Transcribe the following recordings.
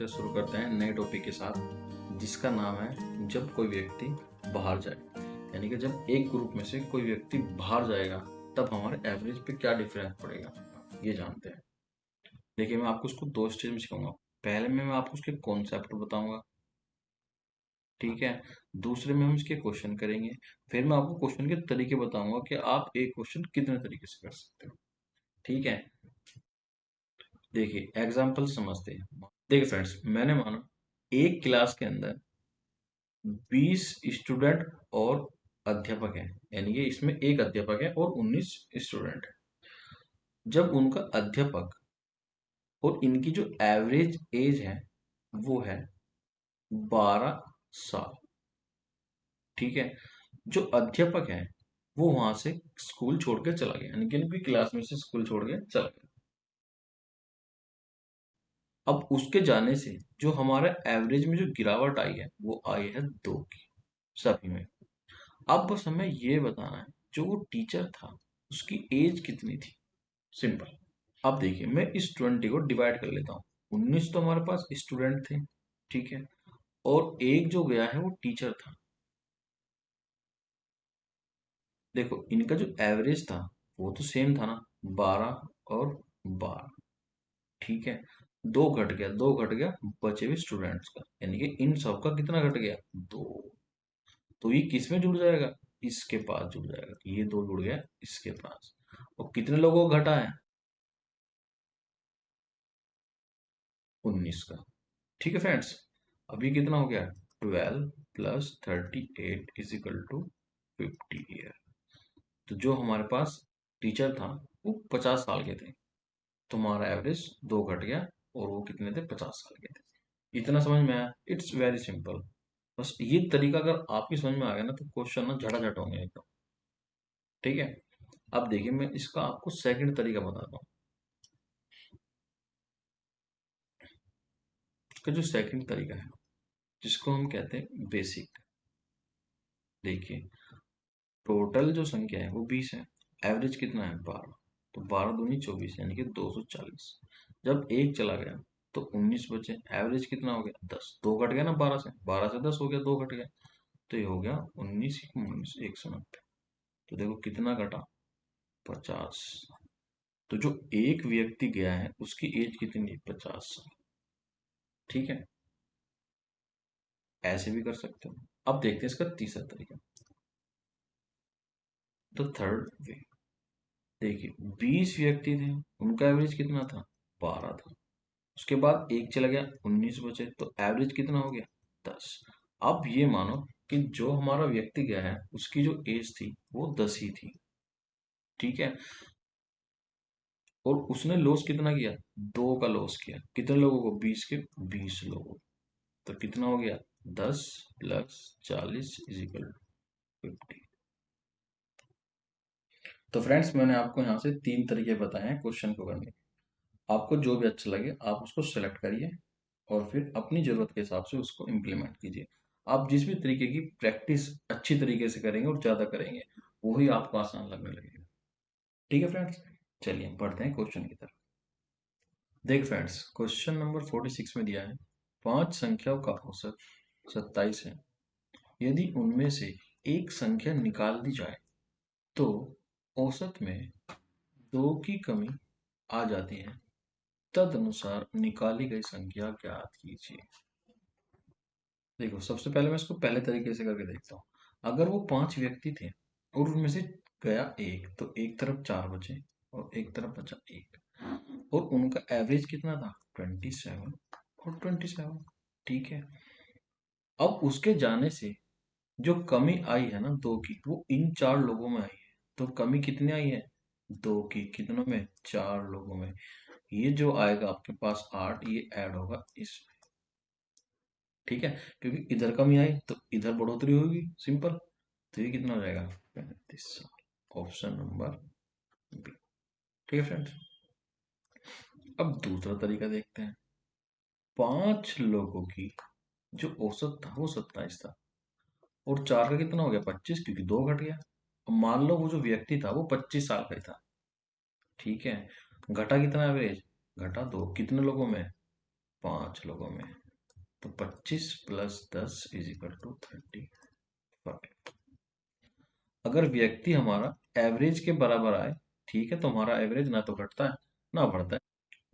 Lecture शुरू करते हैं नए टॉपिक के साथ, जिसका नाम है जब कोई व्यक्ति बाहर जाए। यानी कि जब एक ग्रुप में से कोई व्यक्ति बाहर जाएगा तब हमारे एवरेज पे क्या डिफरेंस पड़ेगा, ये जानते हैं। देखिए, मैं आपको उसको दो स्टेज में सिखाऊंगा। पहले में मैं आपको उसके कॉन्सेप्ट बताऊंगा, ठीक है। दूसरे में हम इसके क्वेश्चन करेंगे। फिर मैं आपको क्वेश्चन के तरीके बताऊंगा कि आप एक क्वेश्चन कितने तरीके से कर सकते हो, ठीक है। देखिए, एग्जाम्पल समझते हैं। देखिए फ्रेंड्स, मैंने माना एक क्लास के अंदर 20 स्टूडेंट और अध्यापक है, यानी कि इसमें एक अध्यापक है और 19 स्टूडेंट है। जब उनका अध्यापक और इनकी जो एवरेज एज है वो है 12 साल, ठीक है। जो अध्यापक है वो वहां से स्कूल छोड़ के चला गया, यानी कि इनकी क्लास में से स्कूल छोड़ के चला गया। अब उसके जाने से जो हमारा एवरेज में जो गिरावट आई है वो आई है 2 की, सभी में। अब बस हमें ये बताना है जो वो टीचर था उसकी एज कितनी थी। सिंपल। अब देखिए, मैं इस 20 को डिवाइड कर लेता हूँ। 19 तो हमारे पास स्टूडेंट थे, ठीक है, और एक जो गया है वो टीचर था। देखो, इनका जो एवरेज था वो तो सेम था ना, 12 और 12, ठीक है। दो घट गया, दो घट गया बचे हुए स्टूडेंट्स का, यानी कि इन सब का कितना घट गया, 2। तो ये किस में जुड़ जाएगा, इसके पास जुड़ जाएगा। ये 2 जुड़ गया इसके पास। और कितने लोगों को घटा है, 19 का, ठीक है फ्रेंड्स। अभी कितना हो गया, 12 plus 38 is equal to 50 year. तो जो हमारे पास टीचर था वो 50 साल के थे, तो हमारा एवरेज 2 घट गया और वो कितने थे, 50 साल के थे। इतना समझ में आया? It's very simple. बस ये तरीका अगर आपकी समझ में आ गया ना तो क्वेश्चन ना झटाझट होंगे एकदम, ठीक है। अब देखिए, मैं इसका आपको सेकंड तरीका बताता हूँ। इसका जो सेकंड तरीका है जिसको हम कहते हैं बेसिक। देखिए, टोटल जो संख्या है वो 20 है, एवरेज कितना है, 12। तो 12 दूनी 24, यानी कि 240। जब एक चला गया तो 19 बचे, एवरेज कितना हो गया, 10। दो घट गया ना 12 से, 12 से 10 हो गया, दो घट गया, तो ये हो गया 19 19 190। तो देखो कितना घटा, 50। तो जो एक व्यक्ति गया है उसकी एज कितनी है, 50 साल, ठीक है। ऐसे भी कर सकते हो। अब देखते हैं इसका तीसरा तरीका, तो थर्ड वे। देखिए, 20 व्यक्ति थे, उनका एवरेज कितना था, 12 था। उसके बाद एक चला गया, 19 बचे, तो एवरेज कितना हो गया, 10। अब ये मानो कि जो हमारा व्यक्ति गया है उसकी जो एज थी वो 10 ही थी, ठीक है। और उसने लॉस कितना किया, 2 का लॉस किया। कितने लोगों को, 20 के 20 लोगों। तो कितना हो गया, 10 प्लस 40 इज इक्वल टू 50। तो फ्रेंड्स, मैंने आपको यहाँ से 3 तरीके बताए हैं क्वेश्चन को करने के। आपको जो भी अच्छा लगे आप उसको सेलेक्ट करिए और फिर अपनी ज़रूरत के हिसाब से उसको इम्प्लीमेंट कीजिए। आप जिस भी तरीके की प्रैक्टिस अच्छी तरीके से करेंगे और ज़्यादा करेंगे वही आपको आसान लगने लगेगा, ठीक है फ्रेंड्स। चलिए बढ़ते हैं क्वेश्चन की तरफ। देख फ्रेंड्स, क्वेश्चन नंबर 46 में दिया है 5 संख्याओं का औसत 27 है। यदि उनमें से एक संख्या निकाल दी जाए तो औसत में 2 की कमी आ जाती है। तदनुसार निकाली गई संख्या ज्ञात कीजिए। देखो, सबसे पहले मैं इसको पहले तरीके से करके देखता हूँ। अगर वो 5 व्यक्ति थे और उनमें से गया एक, तो एक तरफ 4 बचे और एक तरफ बचा एक, और उनका एवरेज कितना था, 27 और 27, ठीक है। अब उसके जाने से जो कमी आई है ना 2 की, वो इन 4 लोगों में आई है। तो कमी कितनी आई है, 2 की, कितनों में, 4 लोगों में। ये जो आएगा आपके पास 8, ये ऐड होगा इसमें, ठीक है। क्योंकि इधर कमी आई तो इधर बढ़ोतरी होगी, सिंपल। तो ये कितना हो जाएगा, 35 साल। ऑप्शन नंबर बी, ठीक है फ्रेंड्स। अब दूसरा तरीका देखते हैं। 5 लोगों की जो औसत था वो 27 था, और 4 का कितना हो गया, 25, क्योंकि 2 घट गया। अब मान लो वो जो व्यक्ति था वो 25 साल का ही था, ठीक है। घटा कितना एवरेज, घटा 2, कितने लोगों में, 5 लोगों में, तो 25 प्लस 10 इज इक्वल टू 35। अगर व्यक्ति हमारा एवरेज के बराबर आए, ठीक है, तो हमारा एवरेज ना तो घटता है ना बढ़ता है।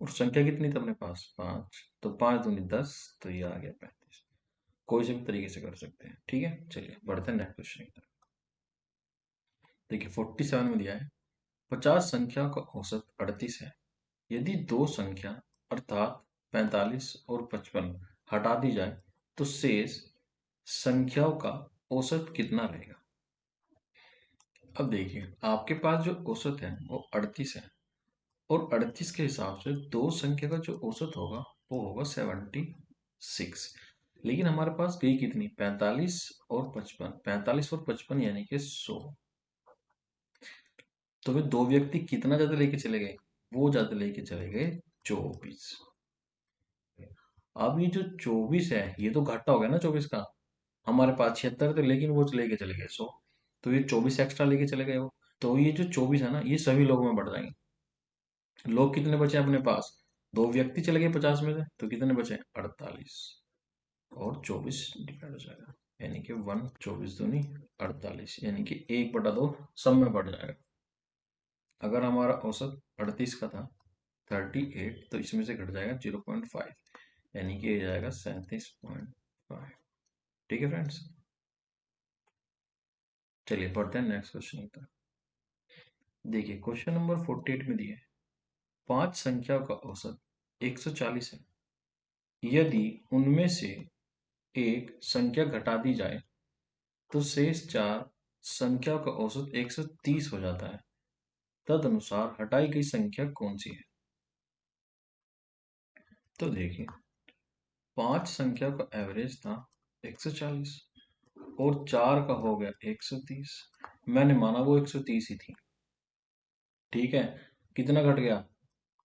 और संख्या कितनी थी अपने पास? 5, तो 5 दूनी 10, तो ये आ गया 35। कोई से भी तरीके से कर सकते हैं, ठीक है। चलिए बढ़ते हैं नेक्स्ट क्वेश्चन की तरफ। देखिए 47 में दिया है 50 संख्या का औसत 38 है। यदि दो संख्या अर्थात 45 और 55 हटा दी जाए तो शेष संख्याओं का औसत कितना रहेगा? अब देखिए आपके पास जो औसत है वो 38 है, और 38 के हिसाब से दो संख्या का जो औसत होगा वो होगा 76। लेकिन हमारे पास गई कितनी? 45 और 55। 45 और 55 यानी कि 100। तो वे दो व्यक्ति कितना ज्यादा लेके चले गए? वो ज्यादा लेके चले गए 24। अब ये जो 24 है ये तो घाटा हो गया ना 24 का। हमारे पास 76 थे लेकिन वो लेके चले गए 100, तो ये 24 एक्स्ट्रा लेके चले गए वो। तो ये जो 24 है ना ये सभी लोगों में बढ़ जाएंगे। लोग कितने बचे अपने पास? दो व्यक्ति चले गए 50 में से, तो कितने बचे? 48। और 24 डिवाइड हो जाएगा, यानी कि 1, 24 दूनी 48, यानी कि 1/2 सब में बढ़ जाएगा। अगर हमारा औसत 38 का था 38, तो इसमें से घट जाएगा 0.5, यानी कि ये जाएगा 37.5। ठीक है फ्रेंड्स, चलिए पढ़ते हैं नेक्स्ट क्वेश्चन की तरफ। देखिए क्वेश्चन नंबर 48 में दिया है 5 संख्याओं का औसत 140 है। यदि उनमें से एक संख्या घटा दी जाए तो शेष 4 संख्याओं का औसत 130 हो जाता है। तदनुसार हटाई गई संख्या कौन सी है? तो देखिए 5 संख्या का एवरेज था 140 और 4 का हो गया 130। मैंने माना वो 130 ही थी, ठीक है। कितना घट गया?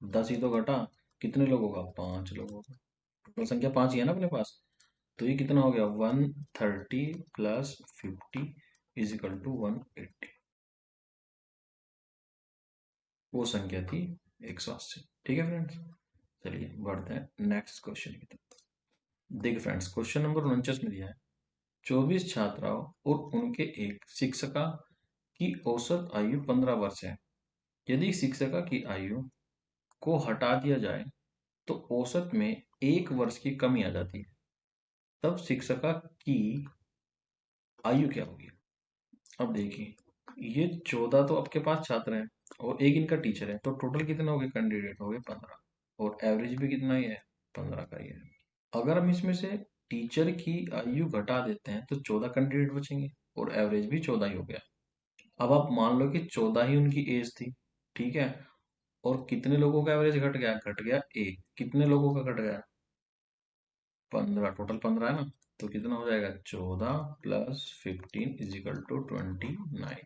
10 ही तो घटा। कितने लोगों का? 5 लोगों का। टोटल संख्या 5 ही है ना अपने पास। तो ये कितना हो गया? 130 प्लस 50 इज इक्वल टू 180। वो संख्या थी 180। ठीक है फ्रेंड्स, चलिए बढ़ते हैं नेक्स्ट क्वेश्चन की तरफ। देखिए फ्रेंड्स क्वेश्चन नंबर 49 में दिया है 24 छात्राओं और उनके एक शिक्षिका की औसत आयु 15 वर्ष है। यदि शिक्षिका की आयु को हटा दिया जाए तो औसत में 1 वर्ष की कमी आ जाती है। तब शिक्षिका की आयु क्या होगी? अब देखिए ये 14 तो आपके पास छात्र हैं और एक इनका टीचर है, तो टोटल कितने हो गए? कैंडिडेट हो गए 15, और एवरेज भी कितना ही है? 15 का ही है। अगर हम इसमें से टीचर की आयु घटा देते हैं तो 14 कैंडिडेट बचेंगे, और एवरेज भी 14 ही हो गया। अब आप मान लो कि 14 ही उनकी एज थी, ठीक है। और कितने लोगों का एवरेज घट गया? घट गया एक। कितने लोगों का घट गया? 15। टोटल 15 है ना, तो कितना हो जाएगा? 14 plus 15 is equal to 29।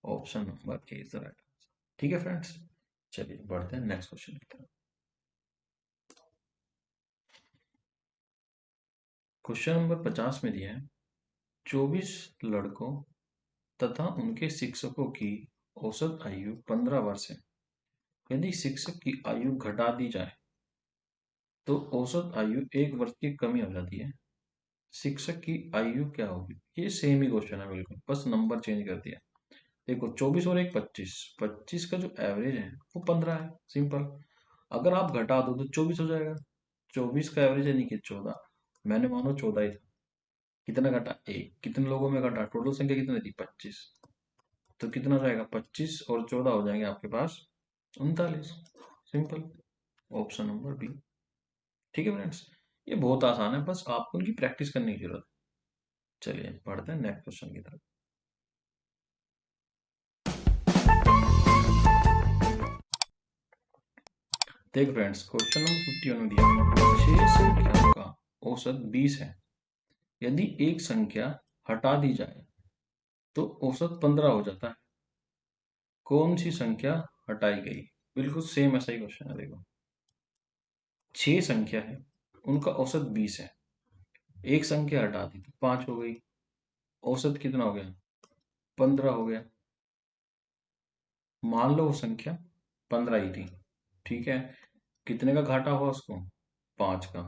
Option number A is the right answer. ठीक है फ्रेंड्स, चलिए बढ़ते हैं नेक्स्ट क्वेश्चन की तरफ। क्वेश्चन नंबर 50 में दिया है 24 लड़कों तथा उनके शिक्षकों की औसत आयु 15 वर्ष है। यदि शिक्षक की आयु घटा दी जाए तो औसत आयु 1 वर्ष की कमी हो जाती है। शिक्षक की आयु क्या होगी? ये सेम ही क्वेश्चन है बिल्कुल, बस नंबर चेंज कर दिया। देखो 24 और एक 25, 25 का जो एवरेज है वो 15 है, सिंपल। अगर आप घटा दो तो 24 हो जाएगा। 24 का एवरेज यानी कि 14, मैंने मानो 14 ही था। कितना घटा? एक। कितने लोगों में घटा? टोटल संख्या कितनी थी? 25। तो कितना हो जाएगा? 25 और 14 हो जाएंगे आपके पास 39। Simple, option number B. ठीक है फ्रेंड्स, ये बहुत आसान है, बस आपको उनकी प्रैक्टिस करने की जरूरत है। चलिए पढ़ते हैं नेक्स्ट क्वेश्चन की तरफ। देख फ्रेंड्स क्वेश्चन नंबर 51 में दिया 6 संख्याओं का औसत 20 है। यदि एक संख्या हटा दी जाए तो औसत 15 हो जाता है। कौन सी संख्या हटाई गई? बिल्कुल सेम ऐसा ही क्वेश्चन है। देखो 6 संख्या है, उनका औसत 20 है। एक संख्या हटा दी तो 5 हो गई। औसत कितना हो गया? 15 हो गया। मान लो वो संख्या 15 ही थी, ठीक है। कितने का घाटा हुआ उसको? 5 का,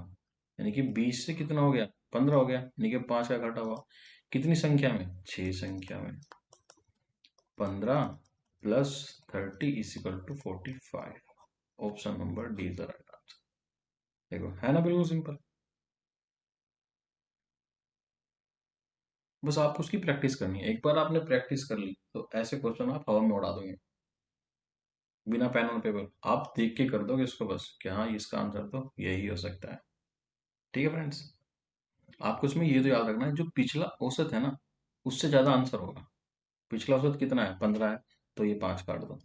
यानी कि 20 से कितना हो गया, 15 हो गया, यानी कि 5 का घटा हुआ कितनी संख्या में, 6 संख्या में। 15 plus 30 is equal to 45। Option number D is the right answer. देखो है ना, बिल्कुल सिंपल। बस आपको उसकी प्रैक्टिस करनी है। एक बार आपने प्रैक्टिस कर ली तो ऐसे क्वेश्चन आप हवा में उड़ा दोगे, बिना पेन और पेपर। आप देख के कर दोगे इसको बस कि हाँ इसका आंसर तो यही हो सकता है। ठीक है फ्रेंड्स, आपको इसमें ये तो याद रखना है, जो पिछला औसत है ना उससे ज्यादा आंसर होगा। पिछला औसत कितना है, 15 है, तो ये 5 काट दो।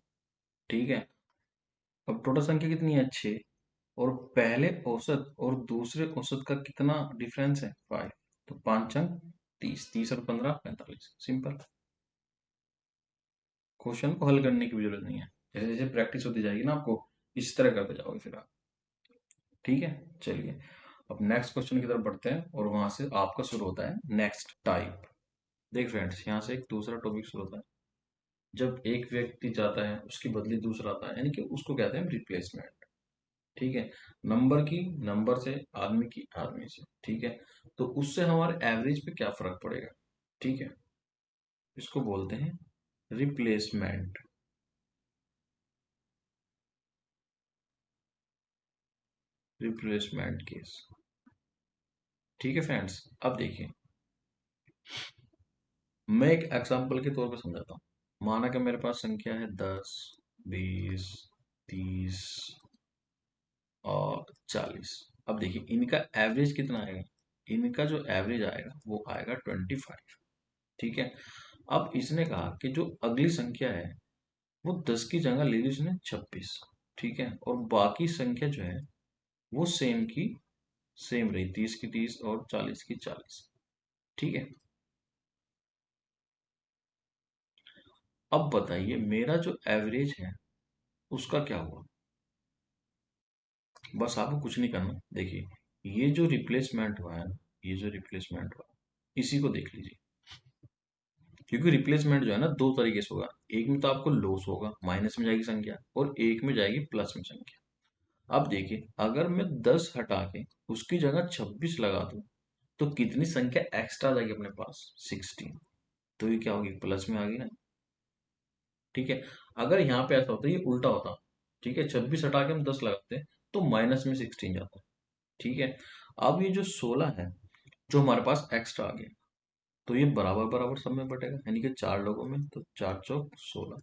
ठीक है, अब टोटल संख्या कितनी है, 6। और पहले औसत और दूसरे औसत का कितना डिफरेंस है, 5। तो 5 अंक 30, 30 और 15 45। सिंपल। क्वेश्चन को हल करने की भी जरूरत नहीं है, जैसे जैसे प्रैक्टिस होती जाएगी ना आपको इस तरह करते जाओगे फिर आप। ठीक है, चलिए अब नेक्स्ट क्वेश्चन की तरफ बढ़ते हैं, और वहां से आपका शुरू होता है नेक्स्ट टाइप। देख फ्रेंड्स, यहाँ से एक दूसरा टॉपिक शुरू होता है। जब एक व्यक्ति जाता है उसकी बदली दूसरा आता है, यानी कि उसको कहते हैं रिप्लेसमेंट। ठीक है, नंबर की नंबर से, आदमी की आदमी से। ठीक है, तो उससे हमारे एवरेज पे क्या फर्क पड़ेगा। ठीक है, इसको बोलते हैं रिप्लेसमेंट। Replacement case. ठीक है फ्रेंड्स, अब देखिए मैं एक एग्जांपल के तौर पर समझाता हूँ। माना कि मेरे पास संख्या है 10, 20, 30 और 40। अब देखिए इनका एवरेज कितना आएगा। इनका जो एवरेज आएगा वो आएगा 25। ठीक है, अब इसने कहा कि जो अगली संख्या है वो 10 की जगह ले ली उसने 26। ठीक है, और बाकी संख्या जो है वो सेम की सेम रही, 30 की 30 और 40 की 40। ठीक है, अब बताइए मेरा जो एवरेज है उसका क्या हुआ। बस आपको कुछ नहीं करना, देखिए ये जो रिप्लेसमेंट हुआ है ना, ये जो रिप्लेसमेंट हुआ इसी को देख लीजिए। क्योंकि रिप्लेसमेंट जो है ना दो तरीके से होगा। एक में तो आपको लॉस होगा, माइनस में जाएगी संख्या, और एक में जाएगी प्लस में संख्या। अब देखिए अगर मैं 10 हटा के उसकी जगह 26 लगा दूं तो कितनी संख्या एक्स्ट्रा आ जाएगी अपने पास, 16। तो ये क्या होगी, प्लस में आ गई ना। ठीक है, अगर यहाँ पे ऐसा होता ये उल्टा होता। ठीक है, 26 हटा के हम 10 लगाते तो माइनस में 16 जाता। ठीक है, अब ये जो 16 है जो हमारे पास एक्स्ट्रा आ गया, तो ये बराबर बराबर सब में बटेगा, यानी कि 4 लोगों में, तो 4 चौक 16,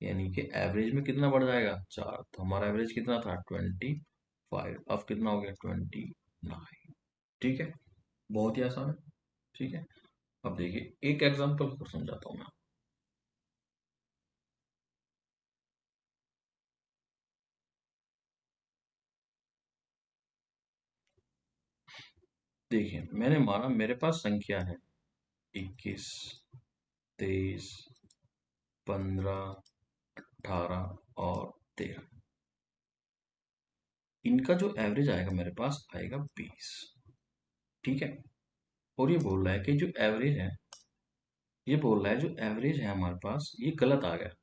यानी कि एवरेज में कितना बढ़ जाएगा, 4। तो हमारा एवरेज कितना था, 25। अब कितना हो गया, 29। ठीक है, बहुत ही आसान है। ठीक है, अब देखिए एक एग्जांपल को समझाता हूँ मैं। देखिए मैंने माना मेरे पास संख्या है 21, 23, 15, 18 और 13। इनका जो एवरेज आएगा मेरे पास आएगा 20। ठीक है, और ये बोल रहा है कि जो एवरेज है, ये बोल रहा है जो एवरेज है हमारे पास ये गलत आ गया,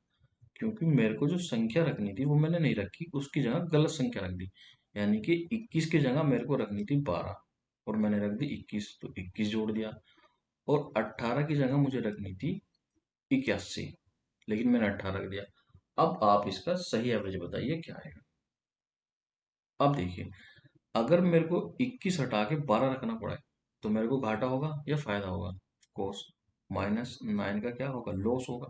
क्योंकि मेरे को जो संख्या रखनी थी वो मैंने नहीं रखी, उसकी जगह गलत संख्या रख दी। यानी कि 21 की जगह मेरे को रखनी थी 12 और मैंने रख दी 21, तो 21 जोड़ दिया। और 18 की जगह मुझे रखनी थी 81, लेकिन मैंने 18 रख दिया। अब आप इसका सही एवरेज बताइए क्या आएगा। अब देखिए अगर मेरे को 21 हटा के 12 रखना पड़ा है तो मेरे को घाटा होगा या फायदा होगा, कॉस्ट। -9 का क्या होगा, लॉस होगा।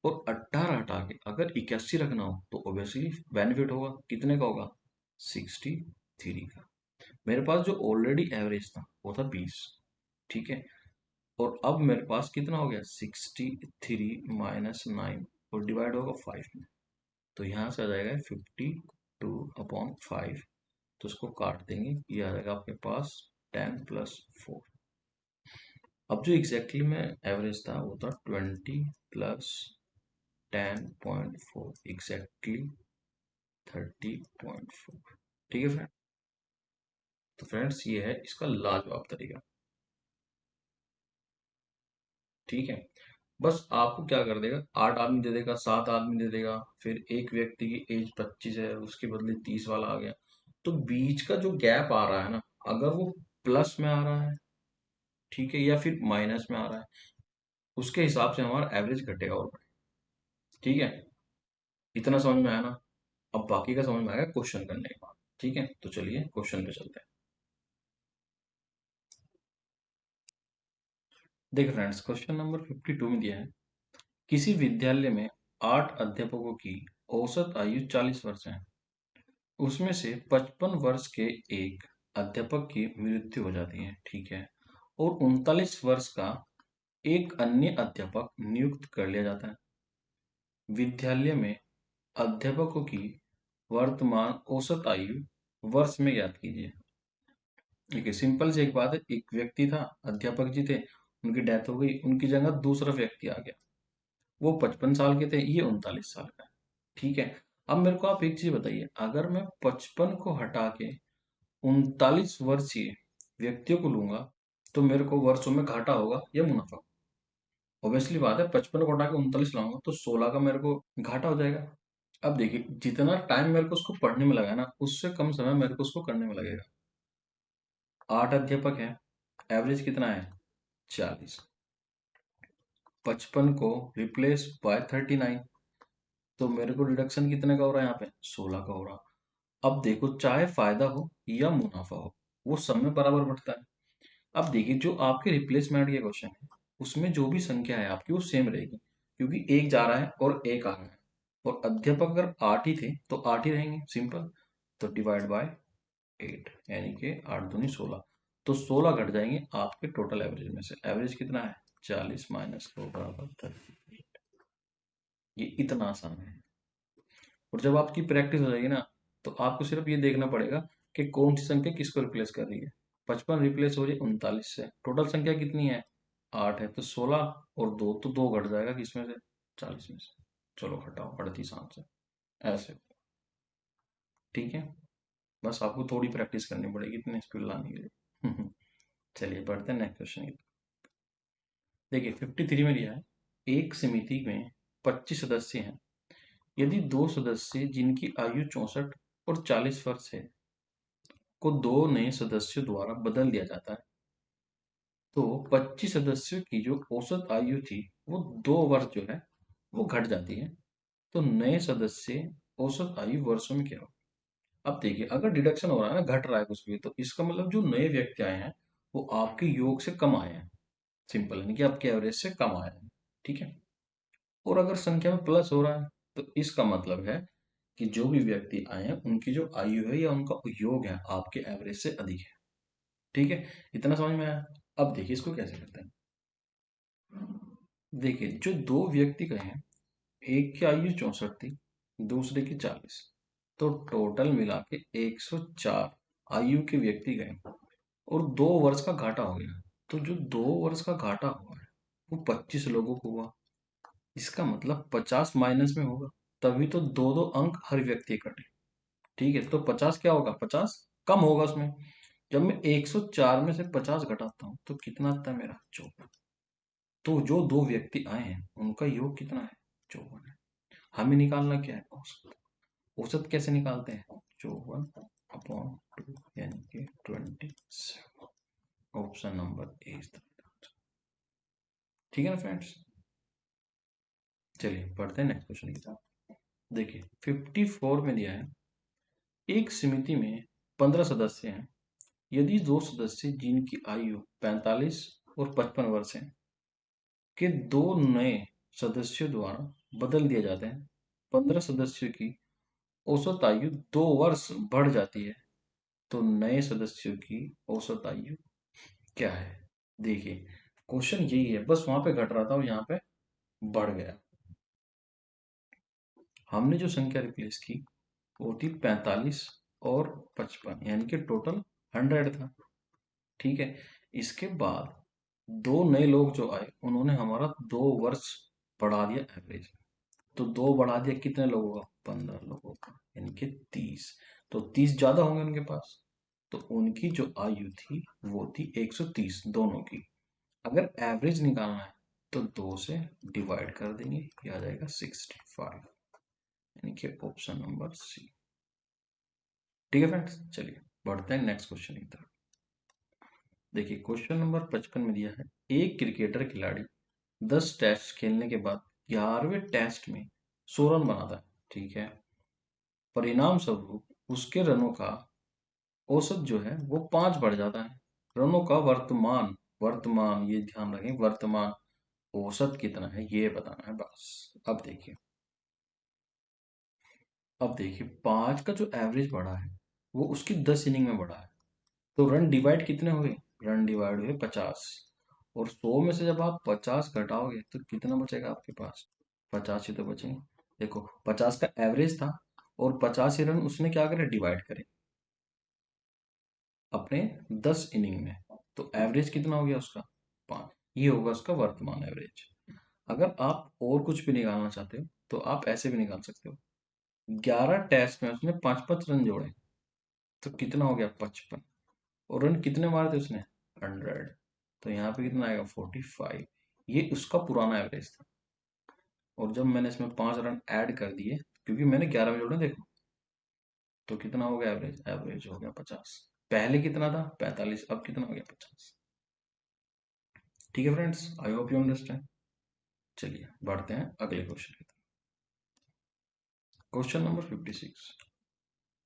और 18 हटा के अगर 81 रखना हो तो ऑब्वियसली बेनिफिट होगा, कितने का होगा, 63 का। मेरे पास जो ऑलरेडी एवरेज था वो था 20। ठीक है, और अब मेरे पास कितना हो गया, 63 -9 और डिवाइड होगा 5 में। तो यहाँ से आ जाएगा 52/5। तो इसको काट देंगे, ये आ जाएगा आपके पास 10 + 4। अब जो एग्जैक्टली में एवरेज था वो था 20 + 10.4, एग्जैक्टली 30.4। ठीक है फ्रेंड, तो फ्रेंड्स ये है इसका लाजवाब तरीका। ठीक है, बस आपको क्या कर देगा, 8 आदमी दे देगा, 7 आदमी दे देगा, फिर एक व्यक्ति की एज 25 है उसके बदले 30 वाला आ गया। तो बीच का जो गैप आ रहा है ना, अगर वो प्लस में आ रहा है, ठीक है, या फिर माइनस में आ रहा है, उसके हिसाब से हमारा एवरेज घटेगा और बढ़ेगा। ठीक है, इतना समझ में आया ना? अब बाकी का समझ में आएगा क्वेश्चन करने के बाद। ठीक है, तो चलिए क्वेश्चन पे चलते हैं। देखिए फ्रेंड्स, क्वेश्चन नंबर 52 में दिया है, किसी विद्यालय में 8 अध्यापकों की औसत आयु 40 वर्ष है। उसमें से 55 वर्ष के एक अध्यापक की मृत्यु हो जाती है, ठीक है, और 39 वर्ष का एक अन्य अध्यापक नियुक्त कर लिया जाता है। विद्यालय में अध्यापकों की वर्तमान औसत आयु वर्ष में ज्ञात कीजिए। देखिए सिंपल सी एक बात है, एक व्यक्ति था, अध्यापक जी थे, उनकी डेथ हो गई, उनकी जगह दूसरा व्यक्ति आ गया। वो 55 साल के थे, ये 39 साल का है। ठीक है, अब मेरे को आप एक चीज बताइए, अगर मैं 55 को हटा के 39 वर्षीय व्यक्तियों को लूंगा, तो मेरे को वर्षों में घाटा होगा या मुनाफा? ऑब्वियसली बात है, 55 को हटा के 39 लाऊंगा तो 16 का मेरे को घाटा हो जाएगा। अब देखिए, जितना टाइम मेरे को उसको पढ़ने में लगा ना, उससे कम समय मेरे को उसको करने में लगेगा। 8 अध्यापक है, एवरेज कितना है? 40। 55 को रिप्लेस बाय 39, तो मेरे को डिडक्शन कितने का हो रहा है यहाँ पे? 16 का हो रहा। अब देखो, चाहे फायदा हो या मुनाफा हो, वो सब में बराबर बढ़ता है। अब देखिए, जो आपके रिप्लेसमेंट के क्वेश्चन है, उसमें जो भी संख्या है आपकी वो सेम रहेगी, क्योंकि एक जा रहा है और एक आ रहा है, और अध्यापक अगर 8 ही थे तो 8 ही रहेंगे, सिंपल। तो डिवाइड बाय 8, यानी कि 8 दूनी 16, तो 16 घट जाएंगे आपके टोटल एवरेज में से। एवरेज कितना है? 40 माइनस 2 बराबर 38। ये इतना आसान है। और जब आपकी प्रैक्टिस हो जाएगी ना, तो आपको सिर्फ ये देखना पड़ेगा कि कौन सी संख्या किसको रिप्लेस कर रही है। 55 रिप्लेस हो रही है 39 से, टोटल संख्या कितनी है? 8 है, तो 16 और 2, तो 2 घट जाएगा किसमें से? 40 में से। चलो घटाओ 38 8 से, ऐसे। ठीक है, बस आपको थोड़ी प्रैक्टिस करनी पड़ेगी इतने स्पीड लाने के लिए। चलिए बढ़ते हैं नेक्स्ट क्वेश्चन की। देखिए 53 में दिया है, एक समिति में 25 सदस्य हैं। यदि दो सदस्य जिनकी आयु 64 और 40 वर्ष है को दो नए सदस्यों द्वारा बदल दिया जाता है, तो 25 सदस्यों की जो औसत आयु थी वो 2 वर्ष जो है वो घट जाती है। तो नए सदस्य औसत आयु वर्षों में क्या हो? अब देखिए, अगर डिडक्शन हो रहा है ना, घट रहा है कुछ भी, तो इसका मतलब जो नए व्यक्ति आए हैं वो आपके योग से कम आए हैं, सिंपल, यानी कि आपके एवरेज से कम आए हैं। ठीक है, और अगर संख्या में प्लस हो रहा है, तो इसका मतलब है कि जो भी व्यक्ति आए हैं उनकी जो आयु है या उनका योग है आपके एवरेज से अधिक है। ठीक है, इतना समझ में आया? अब देखिए इसको कैसे करते हैं। देखिए, जो दो व्यक्ति गए हैं, एक की आयु 64 थी, दूसरे की 40, तो टोटल मिला के 104 आयु के व्यक्ति गए, और 2 वर्ष का घाटा हो गया। तो जो 2 वर्ष का घाटा हुआ है वो 25 लोगों को हुआ। इसका मतलब 50 माइनस में होगा, तभी तो दो दो अंक हर व्यक्ति कटे। ठीक है, तो 50 क्या होगा? 50 कम होगा उसमें। जब मैं 104 में से 50 घटाता हूँ तो कितना आता है मेरा? 54। तो जो दो व्यक्ति आए हैं उनका योग कितना है? 54 है। हमें निकालना क्या है? औसत। औसत कैसे निकालते हैं? 54/2, यानी कि 27। ऑप्शन नंबर ए। ठीक है ना फ्रेंड्स? चलिए पढ़ते हैं नेक्स्ट क्वेश्चन की तरफ। देखिए 54 में दिया है, एक समिति में 15 सदस्य हैं। यदि दो सदस्य जिनकी आयु 45 और 55 वर्ष है के दो नए सदस्यों द्वारा बदल दिए जाते हैं, 15 सदस्यों की औसत आयु 2 वर्ष बढ़ जाती है, तो नए सदस्यों की औसत आयु क्या है? देखिए क्वेश्चन यही है, बस वहां पे घट रहा था और यहाँ पे बढ़ गया। हमने जो संख्या रिप्लेस की वो थी 45 और 55, यानी कि टोटल 100 था। ठीक है, इसके बाद दो नए लोग जो आए उन्होंने हमारा 2 वर्ष बढ़ा दिया एवरेज। तो 2 बढ़ा दिया कितने लोगों का? 15 लोगों का, यानी कि 30। तो 30 ज्यादा होंगे उनके पास, तो उनकी जो आयु थी वो थी 130 दोनों की। अगर एवरेज निकालना है तो 2 से डिवाइड कर देंगे, ये आ जाएगा 65, यानी कि ऑप्शन नंबर सी। ठीक है फ्रेंड्स, चलिए बढ़ते हैं नेक्स्ट क्वेश्चन की तरफ। देखिए क्वेश्चन नंबर 55 में दिया है, एक क्रिकेटर खिलाड़ी 10 टेस्ट खेलने के बाद 11वें टेस्ट में 100 रन बनाता है, ठीक है। परिणाम स्वरूप उसके रनों का औसत जो है वो 5 बढ़ जाता है। रनों का वर्तमान वर्तमान ये ध्यान रखें, वर्तमान औसत कितना है ये बताना है बस। अब देखिए 5 का जो एवरेज बढ़ा है वो उसकी 10 इनिंग में बढ़ा है। तो रन डिवाइड कितने हुए? रन डिवाइड हुए 50। और 100 में से जब आप 50 घटाओगे तो कितना बचेगा आपके पास? 50 ही तो बचेंगे। देखो 50 का एवरेज था और 50 ही रन उसने क्या करे, डिवाइड करे अपने 10 इनिंग में। तो एवरेज कितना हो गया उसका? 5। ये होगा उसका वर्तमान एवरेज। अगर आप और कुछ भी निकालना चाहते हो तो आप ऐसे भी निकाल सकते हो। 11 टेस्ट में उसने 5-5 रन जोड़े तो कितना हो गया? 55। और रन कितने मारे थे उसने? 100। तो यहाँ पे कितना आएगा? 45। ये उसका पुराना एवरेज था। और जब मैंने इसमें 5 रन ऐड कर दिए, क्योंकि मैंने 11 में जोड़े, देखो तो कितना हो गया एवरेज? एवरेज हो गया 50। पहले कितना था? 45। अब कितना हो गया? 50। ठीक है friends, I hope you understand. चलिए बढ़ते हैं अगले क्वेश्चन की तरफ। Question number 56।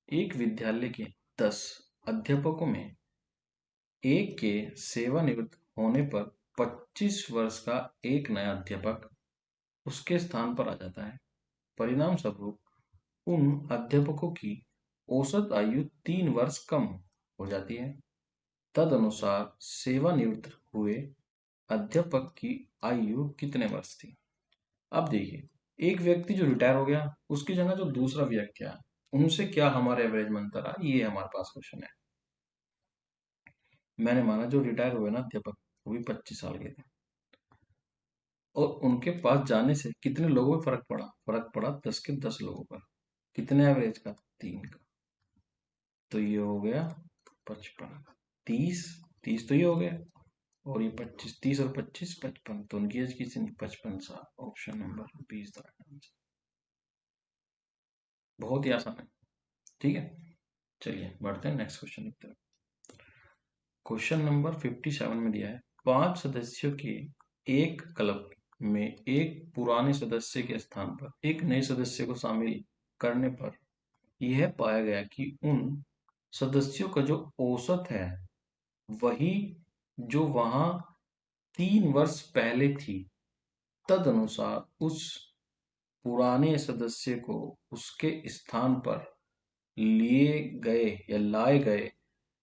एक विद्यालय के 10 अध्यापकों में एक के सेवानिवृत्त होने पर 25 वर्ष का एक नया अध्यापक उसके स्थान पर आ जाता है। परिणाम स्वरूप उन अध्यापकों की औसत आयु 3 वर्ष कम हो जाती है। तदनुसार सेवानिवृत्त हुए अध्यापक की आयु कितने वर्ष थी? अब देखिए एक व्यक्ति जो रिटायर हो गया उसकी जगह जो दूसरा व्यक्ति आया, उनसे क्या हमारे एवरेज में अंतर आया, ये हमारे पास क्वेश्चन है। मैंने माना जो रिटायर हुए ना अध्यापक, वो भी 25 साल के थे, और उनके पास जाने से कितने लोगों पर फर्क पड़ा? फर्क पड़ा 10 के 10 लोगों पर। कितने एवरेज का? 3 का। तो ये हो गया 55। 30, 30 तो ये हो गया। और ये 25, 30 और 25 55, तो उनकी एज कितनी? 55 साल। ऑप्शन नंबर 20 था आंसर। बहुत ही आसान है। ठीक है, चलिए बढ़ते हैं नेक्स्ट क्वेश्चन की तरफ। क्वेश्चन नंबर 57 में दिया है, 5 सदस्यों के एक क्लब में एक पुराने सदस्य के स्थान पर एक नए सदस्य को शामिल करने पर यह पाया गया कि उन सदस्यों का जो औसत है वही जो वहां 3 वर्ष पहले थी। तदनुसार उस पुराने सदस्य को उसके स्थान पर लिए गए या लाए गए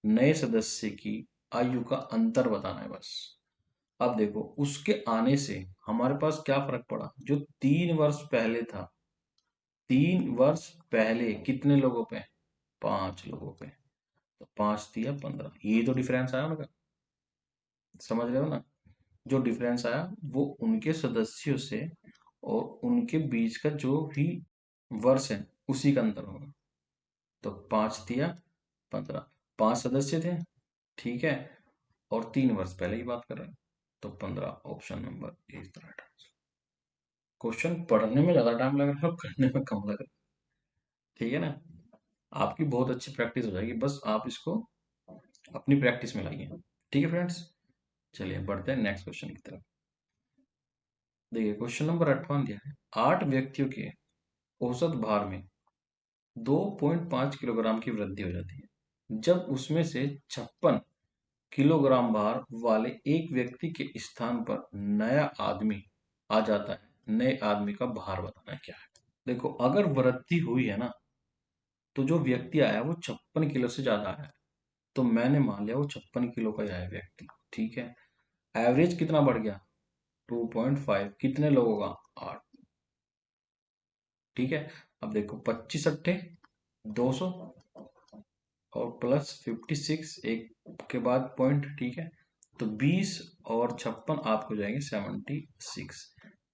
नए सदस्य की आयु का अंतर बताना है बस। अब देखो उसके आने से हमारे पास क्या फर्क पड़ा? जो 3 वर्ष पहले था, 3 वर्ष पहले कितने लोगों पे? 5 लोगों पे। तो 5 तिया 15, ये तो डिफरेंस आया उनका। समझ रहे हो ना? जो डिफरेंस आया वो उनके सदस्यों से और उनके बीच का जो भी वर्ष है उसी का अंतर होगा। तो 5 तिया 15, 5 सदस्य थे, ठीक है, और 3 वर्ष पहले की बात कर रहे हैं। तो 15, option number is the right answer. Question पढ़ने में ज्यादा टाइम लग रहा है और करने में कम लग रहा है। ठीक है ना? आपकी बहुत अच्छी प्रैक्टिस हो जाएगी, बस आप इसको अपनी प्रैक्टिस में लाइए। ठीक है फ्रेंड्स, चलिए बढ़ते हैं नेक्स्ट क्वेश्चन की तरफ। देखिए क्वेश्चन नंबर 58 दिया है, 8 व्यक्तियों के औसत भार में 2.5 किलोग्राम की वृद्धि हो जाती है जब उसमें से 56 किलोग्राम भार वाले एक व्यक्ति के स्थान पर नया आदमी आ जाता है। नए आदमी का भार बताना है क्या है। देखो अगर वृद्धि हुई है ना, तो जो व्यक्ति आया वो 56 किलो से ज्यादा आया है, तो मैंने मान लिया वो 56 किलो का ही आया व्यक्ति। ठीक है, एवरेज कितना बढ़ गया? 2.5। कितने लोगों का? 8। ठीक है, अब देखो 25 अट्ठे 200 और प्लस 56 एक के बाद पॉइंट, ठीक है, तो 20 और 56 आपको जाएंगे 76।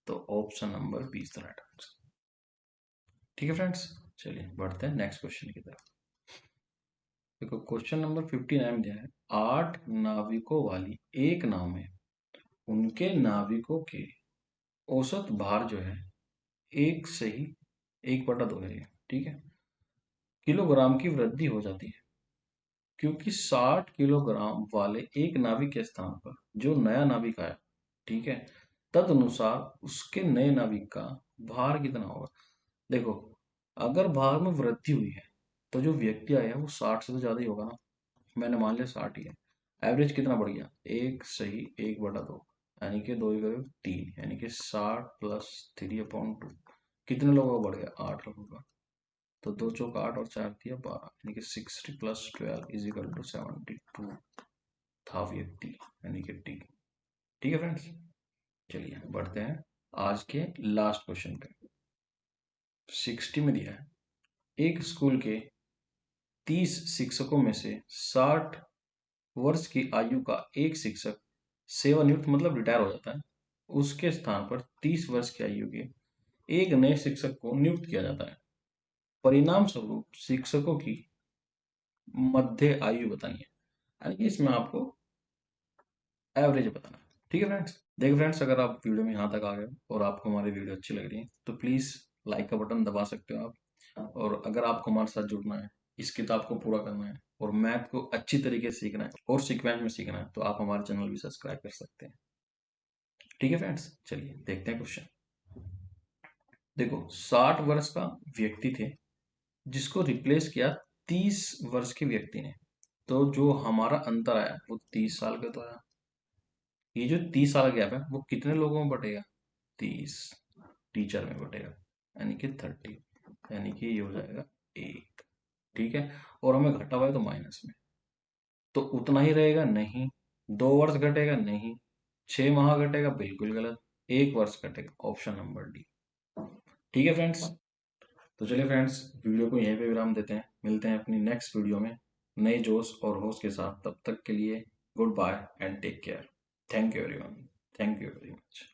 तो option number 20 the right answer. ठीक है फ्रेंड्स, चलिए बढ़ते हैं नेक्स्ट क्वेश्चन की तरफ। देखो क्वेश्चन नंबर 59 दिया है, 8 नाविकों वाली एक नाव में उनके नाविकों के औसत भार जो है एक से ही 1/2 है ये, ठीक है। किलोग्राम की वृद्धि हो जाती है, क्योंकि 60 किलोग्राम वाले एक नाभिक के स्थान पर जो नया नाभिक आया, ठीक है, तदनुसार उसके नए नाभिक का भार कितना होगा। देखो, अगर भार में वृद्धि हुई है तो जो व्यक्ति आया वो 60 से तो ज्यादा ही होगा ना। मैंने मान लिया 60 ही है। एवरेज कितना बढ़ गया, एक सही 1/2, यानी कि 2 3, यानी कि 60 प्लस 3/2 कितने लोगों का बढ़ गया, 8 लोगों का। तो 2 चौक 8 और 4 दिया 12, यानी कि 60 प्लस 12 इज इक्वल टू 72 था व्यक्ति, यानी कि टी। ठीक है फ्रेंड्स, चलिए बढ़ते हैं आज के लास्ट क्वेश्चन पे। 60 में दिया है, एक स्कूल के 30 शिक्षकों में से 60 वर्ष की आयु का एक शिक्षक सेवानिवृत्त मतलब रिटायर हो जाता है। उसके स्थान पर 30 वर्ष की आयु के एक नए शिक्षक को नियुक्त किया जाता है। परिणाम स्वरूप शिक्षकों की मध्य आयु बतानी है, यानी कि इसमें आपको एवरेज बताना है। ठीक है फ्रेंड्स, देखिए फ्रेंड्स, अगर आप वीडियो में यहाँ तक आ गए और आपको हमारी वीडियो अच्छी लग रही है तो प्लीज़ लाइक का बटन दबा सकते हो आप। और अगर आपको हमारे साथ जुड़ना है, इस किताब को पूरा करना है और मैथ को अच्छी तरीके से सीखना है और सीक्वेंस में सीखना है तो आप हमारे चैनल भी सब्सक्राइब कर सकते हैं। ठीक है फ्रेंड्स, चलिए देखते हैं क्वेश्चन। देखो, 60 वर्ष का व्यक्ति थे जिसको रिप्लेस किया 30 वर्ष के व्यक्ति ने। तो जो हमारा अंतर आया वो 30 साल का तो आया। ये जो 30 साल गैप है वो कितने लोगों में बटेगा, 30 टीचर में बटेगा, यानी कि 30, यानी कि ये हो जाएगा 8। ठीक है, और हमें घटा हुआ है तो माइनस में, तो उतना ही रहेगा नहीं। 2 वर्ष घटेगा नहीं, 6 माह घटेगा बिल्कुल गलत, 1 वर्ष घटेगा, ऑप्शन नंबर डी। ठीक है फ्रेंड्स, तो चलिए फ्रेंड्स, वीडियो को यहीं पे विराम देते हैं। मिलते हैं अपनी नेक्स्ट वीडियो में नए जोश और होश के साथ। तब तक के लिए goodbye and take care. Thank you everyone, thank you very much.